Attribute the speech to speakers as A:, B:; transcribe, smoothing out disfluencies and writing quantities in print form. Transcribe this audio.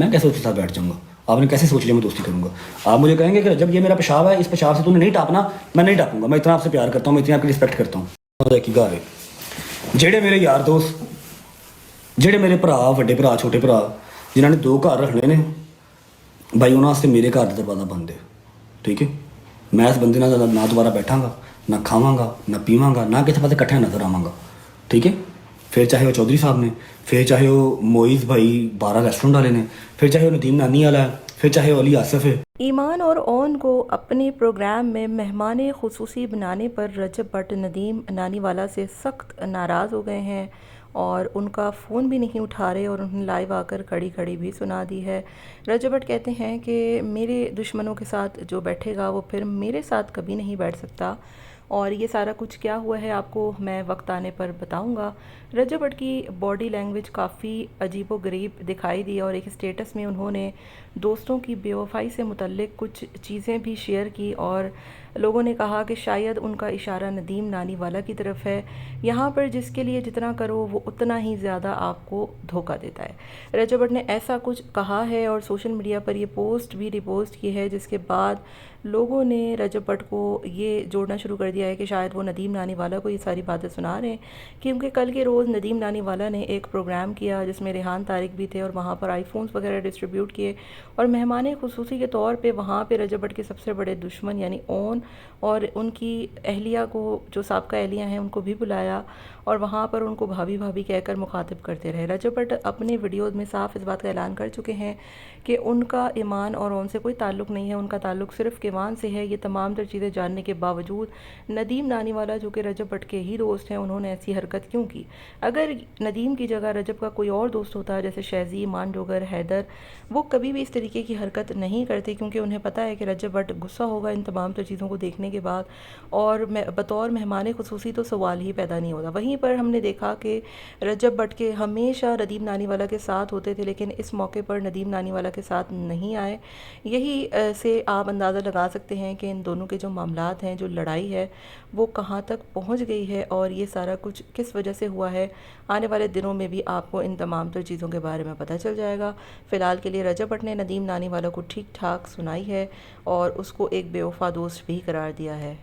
A: मैं कैसे उसके साथ बैठ जाऊँगा? आपने कैसे सोच लिया मैं दोस्ती करूँगा? आप मुझे कहेंगे कि जब ये मेरा पेशाब है, इस पेशाब से तूने नहीं टापना, मैं नहीं टापूँगा। मैं इतना आपसे प्यार करता हूँ, मैं इतनी आपकी रिस्पेक्ट करता हूँ। की गा ਜਿਹੜੇ ਮੇਰੇ ਯਾਰ ਦੋਸਤ, ਜਿਹੜੇ ਮੇਰੇ ਭਰਾ, ਵੱਡੇ ਭਰਾ, ਛੋਟੇ ਭਰਾ, ਜਿਨ੍ਹਾਂ ਨੇ 2 ਘਰ ਰੱਖਣੇ ਨੇ, ਬਾਈ ਉਹਨਾਂ ਵਾਸਤੇ ਮੇਰੇ ਘਰ ਦਾ ਦਰਵਾਜ਼ਾ ਬੰਦ ਹੈ। ਠੀਕ ਹੈ? ਮੈਂ ਇਸ ਬੰਦੇ ਨਾਲ ਨਾ ਦੁਬਾਰਾ ਬੈਠਾਂਗਾ, ਨਾ ਖਾਵਾਂਗਾ, ਨਾ ਪੀਵਾਂਗਾ, ਨਾ ਕਿਸੇ ਪਾਸੇ ਇਕੱਠਿਆਂ ਨਜ਼ਰ ਆਵਾਂਗਾ। ठीक है? फिर चाहे वो चौधरी साहब ने, फिर चाहे वो मोइज़ भाई 12 रेस्टोरेंट वाले ने, फिर चाहे वो नदीम नानी वाला है, फिर चाहे वो अली आसफ़ है।
B: ईमान और ओन को अपने प्रोग्राम में मेहमान खुसूसी बनाने पर रजब भट्ट नदीम नानीवाला से सख्त नाराज़ हो गए हैं और उनका फ़ोन भी नहीं उठा रहे और उन्होंने लाइव आकर खड़ी खड़ी भी सुना दी है। रजब भट्ट कहते हैं कि मेरे दुश्मनों के साथ जो बैठेगा वो फिर मेरे साथ कभी नहीं बैठ सकता और ये सारा कुछ क्या हुआ है आपको मैं वक्त आने पर बताऊंगा। रजब भट्ट की बॉडी लैंग्वेज काफ़ी अजीबोगरीब दिखाई दी और एक स्टेटस में उन्होंने दोस्तों की बेवफाई से मुतल्लिक कुछ चीज़ें भी शेयर की और लोगों ने कहा कि शायद उनका इशारा नदीम नानीवाला की तरफ है। यहाँ पर जिसके लिए जितना करो वो उतना ही ज़्यादा आपको धोखा देता है। रजब भट्ट ने ऐसा कुछ कहा है और सोशल मीडिया पर ये पोस्ट भी रिपोस्ट की है, जिसके बाद लोगों ने रजब भट्ट को ये जोड़ना शुरू कर दिया है कि शायद वो नदीम नानीवाला को ये सारी बातें सुना रहे हैं, क्योंकि कल के रोज़ नदीम नानीवाला ने एक प्रोग्राम किया जिसमें रेहान तारिक भी थे और वहाँ पर आईफोन्स वगैरह डिस्ट्रीब्यूट किए और मेहमान खुसूसी के तौर पे वहाँ पे रजब भट्ट के सबसे बड़े दुश्मन यानी ओन और उनकी अहलिया को, जो साबका अहलिया हैं, उनको भी बुलाया और वहाँ पर उनको भाभी भाभी कहकर मुखातिब करते रहे। रजब भट्ट अपने वीडियोज़ में साफ इस बात का ऐलान कर चुके हैं कि उनका ईमान और ओन से कोई ताल्लुक़ नहीं है, उनका ताल्लुक़ सिर्फ़ किवान से है। ये तमाम तर चीज़ें जानने के बावजूद नदीम नानीवाला जो कि रजब भट्ट के ही दोस्त हैं, उन्होंने ऐसी हरकत क्यों की? अगर नदीम की जगह रजब का कोई और दोस्त होता जैसे शहजी, मानजोगर, हैदर, वो कभी भी इस तरीके की हरकत नहीं करते, क्योंकि उन्हें पता है कि रजब भट्ट गुस्सा होगा इन तमाम तर चीज़ों को देखने के बाद और बतौर मेहमान खुसूसी तो सवाल ही पैदा नहीं होता। वहीं पर हमने देखा कि रजब भट्ट के हमेशा नदीम नानीवाला के साथ होते थे, लेकिन इस मौके पर नदीम नानीवाला के साथ नहीं आए। यही से आप अंदाज़ा लगा सकते हैं कि इन दोनों के जो मामलात हैं, जो लड़ाई है, वो कहाँ तक पहुँच गई है और ये सारा कुछ किस वजह से हुआ है। आने वाले दिनों में भी आपको इन तमाम तर चीज़ों के बारे में पता चल जाएगा। फ़िलहाल के लिए रजब भट्ट ने नदीम नानीवाला को ठीक ठाक सुनाई है और उसको एक बेवफा दोस्त भी करार दिया है।